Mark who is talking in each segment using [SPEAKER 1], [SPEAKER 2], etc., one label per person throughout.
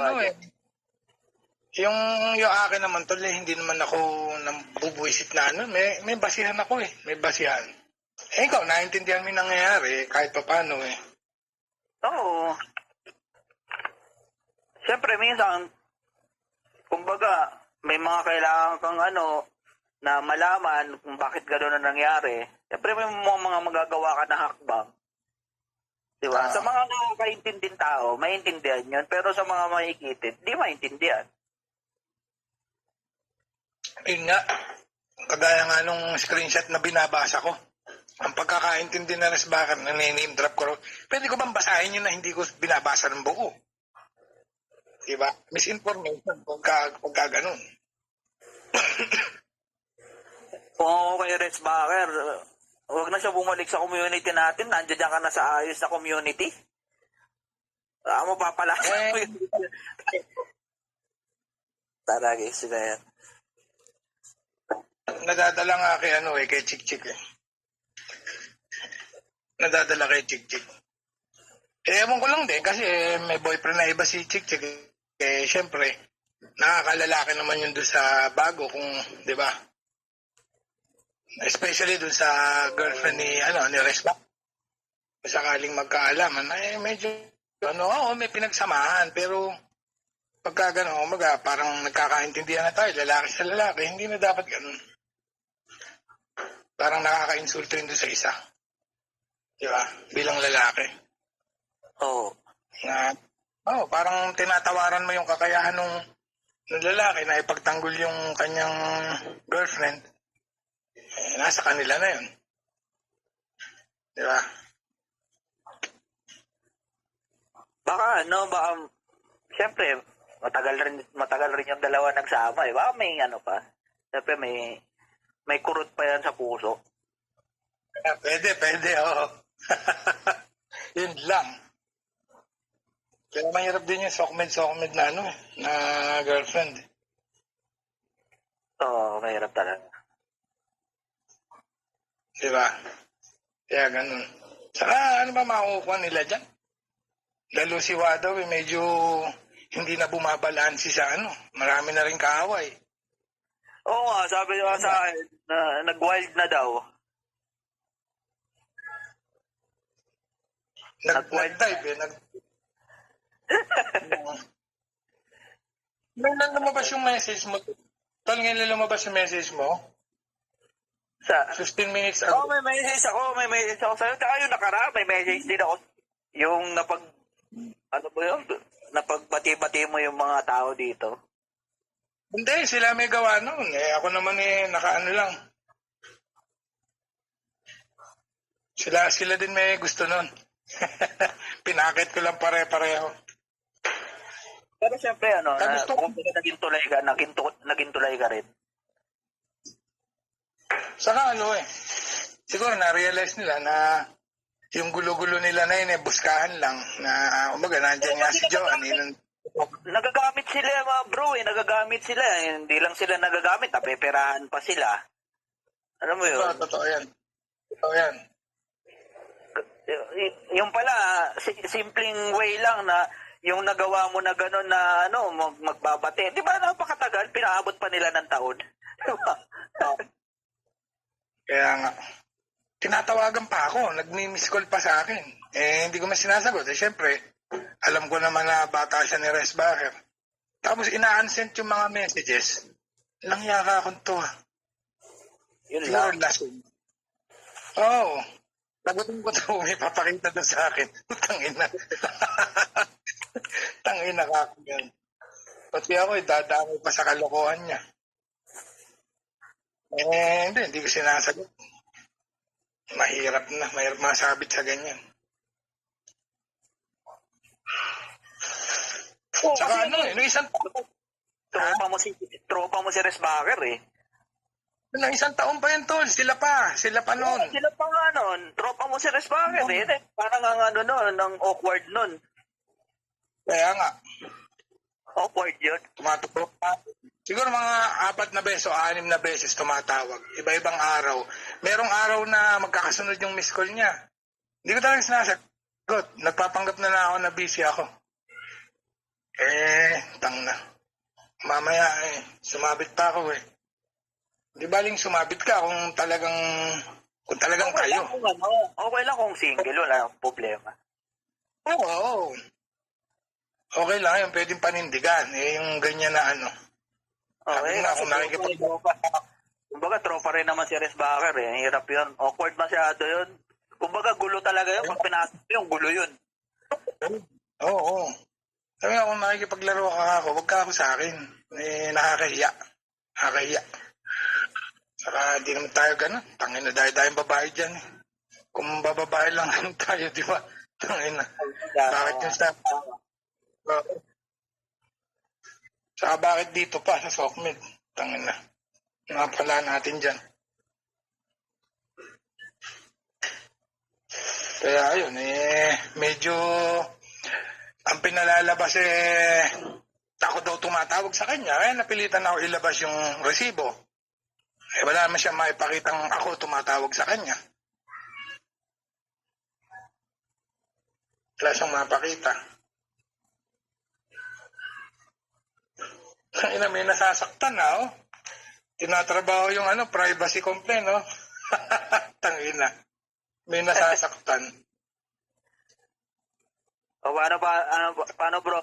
[SPEAKER 1] ano eh, yung, yung akin naman tol, eh, hindi naman ako bubuisit na ano, may basihan ako eh, may basihan. Eh ikaw, naiintindihan mo yung nangyayari kahit pa paano eh.
[SPEAKER 2] Oo. Siyempre, minsan, kumbaga, may mga kailangan kang na malaman kung bakit gano'n ang nangyari. Siyempre, may mga magagawa ka na hakbang. Di ba? Sa mga nakakaintinding tao, maintindihan yun. Pero sa mga mahikitit, di maintindihan.
[SPEAKER 1] Yun nga, kagaya nga nung screenshot na binabasa ko. Ang pagkakaintindi na Resbacker na name drop ko, pwede ko bang basahin yun na hindi ko binabasa ng buo? Diba? Misinformation pagka ganun.
[SPEAKER 2] Kung kay Resbacker, huwag na siya bumalik sa community natin. Nandiyan ka na sa ayos na community. Mapapalasa mo yun. Talaga, sila yan.
[SPEAKER 1] Nadadala nga kay kay Chik eh. Nadadala kay Chik. Ewan ko lang din kasi may boyfriend na iba si Chik. Eh, syempre, nakakalalaki naman yun doon sa bago kung, di ba? Especially doon sa girlfriend ni Resba. Sakaling magkaalaman, medyo, may pinagsamahan. Pero, pagka gano'n, parang nagkakaintindihan na tayo, lalaki sa lalaki, hindi na dapat gano'n. Parang nakaka-insulto yun doon sa isa. Di ba? Bilang lalaki.
[SPEAKER 2] Oo.
[SPEAKER 1] Parang tinatawaran mo yung kakayahan ng lalaki na ipagtanggol yung kanyang girlfriend. Nasa kanila na yun. Di ba?
[SPEAKER 2] Baka siyempre, matagal rin yung dalawa nagsama eh. Baka may pa. Siyempre may kurot pa yan sa puso.
[SPEAKER 1] Pwede, oo. Yun lang. Kaya mahirap din yung sokmed na na girlfriend.
[SPEAKER 2] Oo, mahirap talaga.
[SPEAKER 1] Diba? Kaya ganun. Saka ano ba makukuha nila dyan? Lalo si Wadaw medyo hindi na bumabalansi sa marami na rin kaaway.
[SPEAKER 2] Oo nga, sabi nga sa akin na nag-wild na daw.
[SPEAKER 1] Nag-dive eh. Ngayon lumabas yung message mo. Tol, ngayon lumabas yung message mo?
[SPEAKER 2] Sa
[SPEAKER 1] 15 minutes ago.
[SPEAKER 2] may message ako sa'yo. Tsaka yung nakaraan, may message din ako. Yung napagbati-bati mo yung mga tao dito.
[SPEAKER 1] Hindi, sila may gawa noon. Ako naman nakaano lang. Sila din may gusto noon. Pinakit ko lang pare-pareho.
[SPEAKER 2] Pero siyempre, kung naging tulay ka rin.
[SPEAKER 1] Saka siguro na-realize nila na yung gulo-gulo nila na yun, buskahan lang. Na, nandyan nga si Joan.
[SPEAKER 2] Nagagamit sila, mga bro, nagagamit sila. Hindi lang sila nagagamit, napeperahan pa sila. Alam mo yun?
[SPEAKER 1] Totoo yan.
[SPEAKER 2] Yung pala, simpleng way lang na yung nagawa mo na gano'n na magbabate. Di ba napakatagal? Pinaabot pa nila ng taon.
[SPEAKER 1] Kaya nga. Tinatawagan pa ako. Nagmi-miss call pa sa akin. Hindi ko mas sinasagot. Siyempre, alam ko naman na bata siya ni Resbacker. Tapos ina-unsend yung mga messages. Langya ka akong to.
[SPEAKER 2] Yun lang.
[SPEAKER 1] Oo. Sagutin ko ito, may papakita doon sa akin. Tangina. Tangina ka ako yan. Pati ako, dadamay pa sa kalokohan niya. Hindi ko sinasagot. Mahirap masabit sa ganyan. Saka no isang
[SPEAKER 2] tropa mo si Resbacker eh.
[SPEAKER 1] Nang isang taon pa yun, tol. Sila pa noon.
[SPEAKER 2] Sila pa nga noon. Tropa mo si Resbacker eh. Parang ang awkward nun.
[SPEAKER 1] Kaya nga.
[SPEAKER 2] Awkward yun.
[SPEAKER 1] Tumatukok pa. Siguro mga 4 na beses o 6 na beses tumatawag. Iba-ibang araw. Merong araw na magkakasunod yung miss call niya. Hindi ko talaga sinasagot. Nagpapanggap na ako na busy ako. Tang na. Mamaya sumabit pa ako eh. Di baling sumabit ka kung talagang kayo.
[SPEAKER 2] Okay lang kung single, wala akong problema.
[SPEAKER 1] Oo. Okay lang yun, pwedeng panindigan. Yung ganyan na ano. Sabi nga, kung
[SPEAKER 2] kumbaga, tropa rin naman si Res Baker eh. Hirap yun. Awkward masyado yun. Kumbaga, gulo talaga yun. Pag pinasok yung gulo yun.
[SPEAKER 1] Oo. Sabi nga, kung nakikipaglaro ka ako, wag ka ako sa akin. Nakakahiya. Nakakahiya. Saka di naman tayo gano'n. Tangin na dahil babae dyan eh. Kung bababae lang tayo, di ba? Tangin na. Bakit yung sa... Saka bakit dito pa sa Sokmed? Tangin na. Napala natin dyan. Kaya ayun, medyo ang pinalalabas ako daw tumatawag sa kanya. Kaya napilitan ako ilabas yung resibo. Wala naman siya maipakitang ako tumatawag sa kanya. Wala siyang mapakita. May nasasaktan na, oh. Tinatrabaho yung privacy complaint, oh. Tangina. May nasasaktan.
[SPEAKER 2] O paano bro?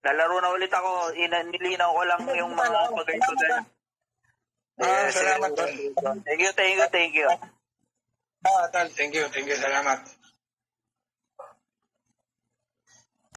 [SPEAKER 2] Lalaro na ulit ako. Nilinaw ko lang yung mga bagay-bagay.
[SPEAKER 1] Salamat, Don.
[SPEAKER 2] Thank you.
[SPEAKER 1] Tal, thank you. Salamat.